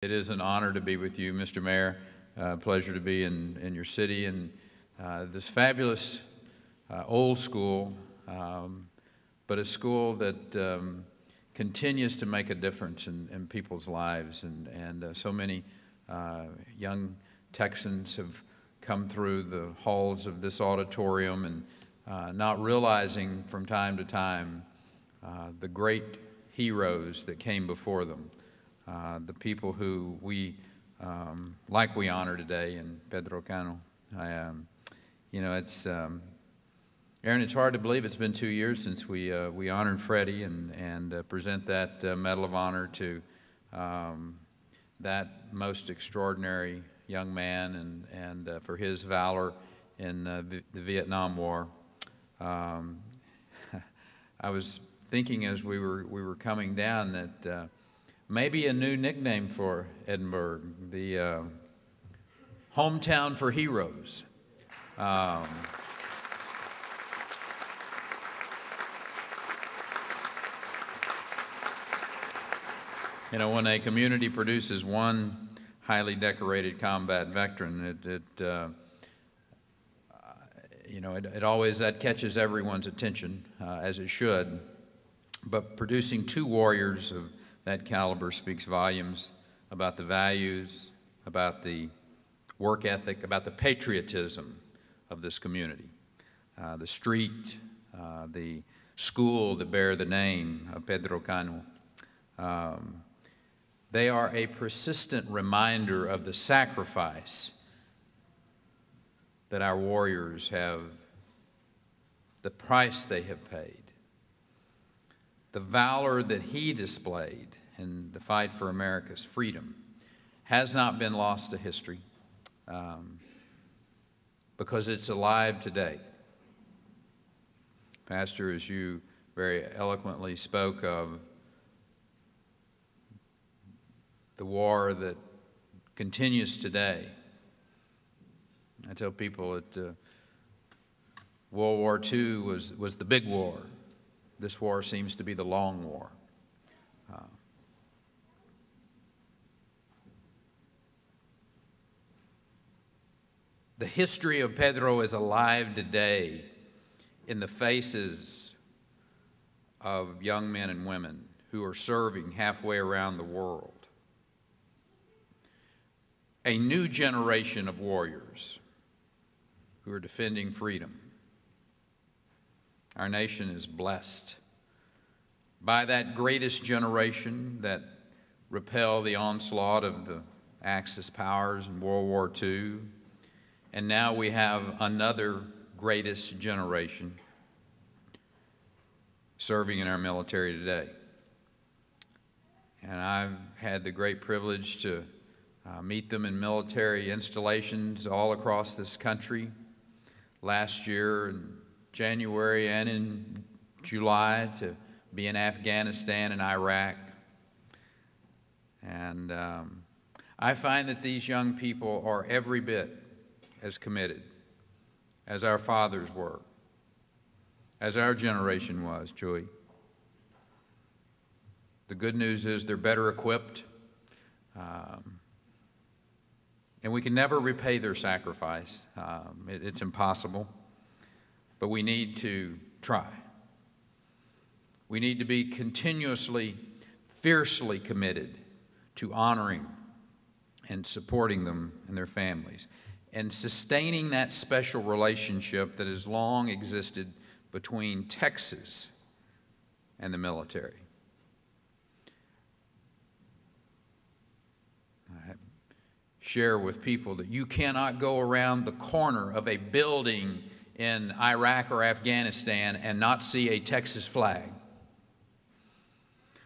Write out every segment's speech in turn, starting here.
It is an honor to be with you, Mr. Mayor. Pleasure to be in your city and this fabulous old school, but a school that continues to make a difference in people's lives. And so many young Texans have come through the halls of this auditorium and not realizing from time to time the great heroes that came before them. The people who we honor today, and Pedro Cano. It's Aaron. It's hard to believe it's been 2 years since we honored Freddie and present that Medal of Honor to that most extraordinary young man and for his valor in the Vietnam War. I was thinking as we were coming down that. Maybe a new nickname for Edinburgh, the hometown for heroes. When a community produces one highly decorated combat veteran, it always that catches everyone's attention, as it should. But producing two warriors of that caliber speaks volumes about the values, about the work ethic, about the patriotism of this community. The street, the school that bear the name of Pedro Cano. They are a persistent reminder of the sacrifice that our warriors have, the price they have paid. The valor that he displayed in the fight for America's freedom has not been lost to history because it's alive today. Pastor, as you very eloquently spoke of the war that continues today, I tell people that World War II was the big war. This war seems to be the long war. The history of Pedro is alive today in the faces of young men and women who are serving halfway around the world. A new generation of warriors who are defending freedom. Our nation is blessed by that greatest generation that repelled the onslaught of the Axis powers in World War II. And now we have another greatest generation serving in our military today. And I've had the great privilege to meet them in military installations all across this country. Last year in January and in July to be in Afghanistan and Iraq. And I find that these young people are every bit as committed as our fathers were, as our generation was, Joey. The good news is they're better equipped, and we can never repay their sacrifice. It's impossible. But we need to try. We need to be continuously, fiercely committed to honoring and supporting them and their families and sustaining that special relationship that has long existed between Texas and the military. I share with people that you cannot go around the corner of a building in Iraq or Afghanistan and not see a Texas flag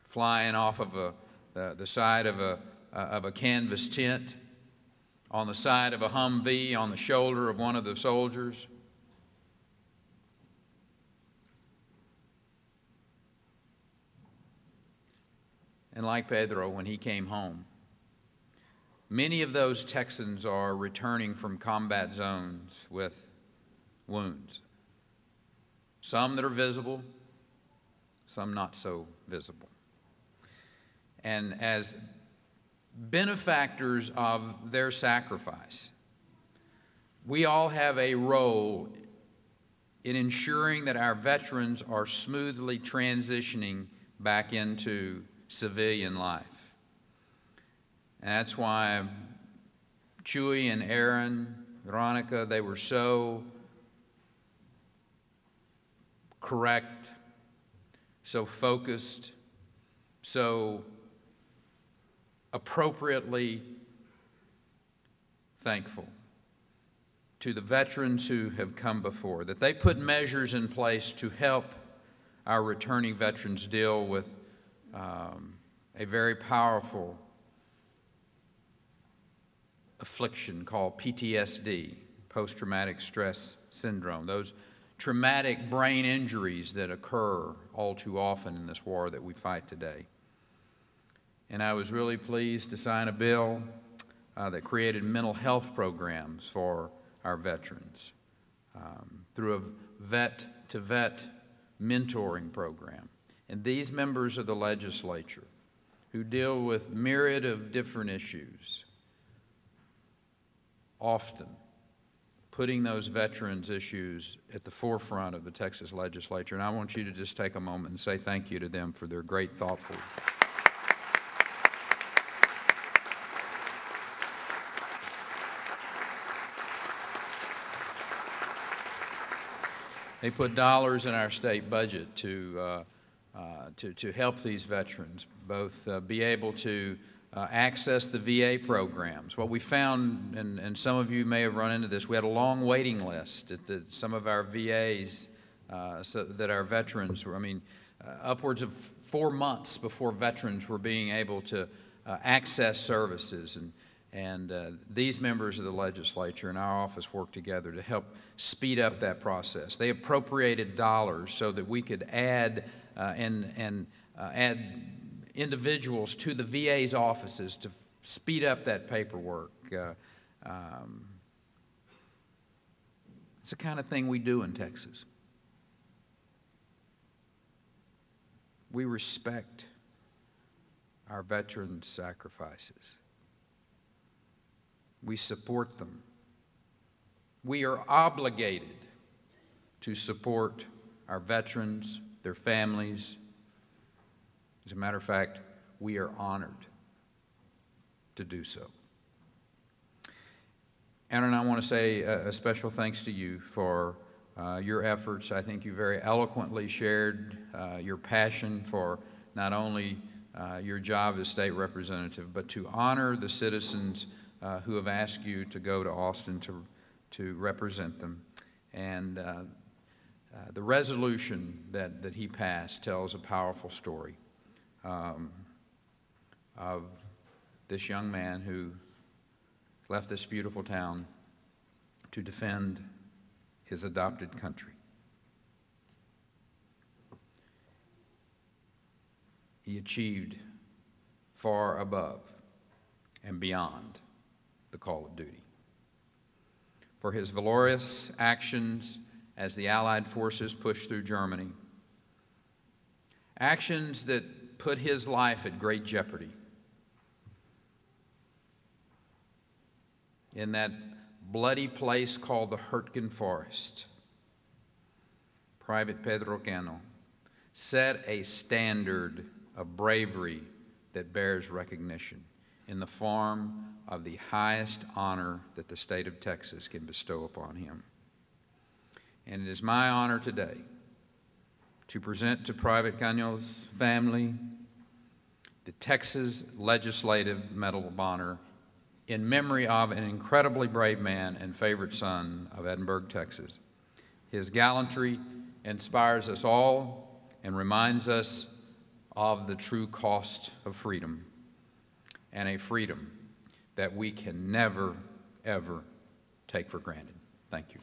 flying off of the side of a canvas tent, on the side of a Humvee, on the shoulder of one of the soldiers. And like Pedro, when he came home, many of those Texans are returning from combat zones with wounds. Some that are visible, some not so visible. And as benefactors of their sacrifice. We all have a role in ensuring that our veterans are smoothly transitioning back into civilian life. And that's why Chewy and Aaron, Veronica, they were so correct, so focused, so appropriately thankful to the veterans who have come before, that they put measures in place to help our returning veterans deal with a very powerful affliction called PTSD, post-traumatic stress syndrome, those traumatic brain injuries that occur all too often in this war that we fight today. And I was really pleased to sign a bill that created mental health programs for our veterans through a vet-to-vet mentoring program. And these members of the legislature who deal with myriad of different issues, often putting those veterans' issues at the forefront of the Texas legislature. And I want you to just take a moment and say thank you to them for their great, thoughtful. They put dollars in our state budget to help these veterans both be able to access the VA programs. What we found, and some of you may have run into this, we had a long waiting list at some of our VAs so that our veterans were, upwards of 4 months before veterans were being able to access services. And these members of the legislature and our office worked together to help speed up that process. They appropriated dollars so that we could add add individuals to the VA's offices to speed up that paperwork. It's the kind of thing we do in Texas. We respect our veterans' sacrifices. We support them. We are obligated to support our veterans, their families. As a matter of fact, we are honored to do so. Aaron, I want to say a special thanks to you for your efforts. I think you very eloquently shared your passion for not only your job as state representative, but to honor the citizens who have asked you to go to Austin to represent them. And the resolution that he passed tells a powerful story of this young man who left this beautiful town to defend his adopted country. He achieved far above and beyond the call of duty. For his valorous actions as the Allied forces pushed through Germany, actions that put his life at great jeopardy. In that bloody place called the Hurtgen Forest, Private Pedro Cano set a standard of bravery that bears recognition in the form of the highest honor that the state of Texas can bestow upon him. And it is my honor today to present to Private Cano's family the Texas Legislative Medal of Honor in memory of an incredibly brave man and favorite son of Edinburg, Texas. His gallantry inspires us all and reminds us of the true cost of freedom, and a freedom that we can never, ever take for granted. Thank you.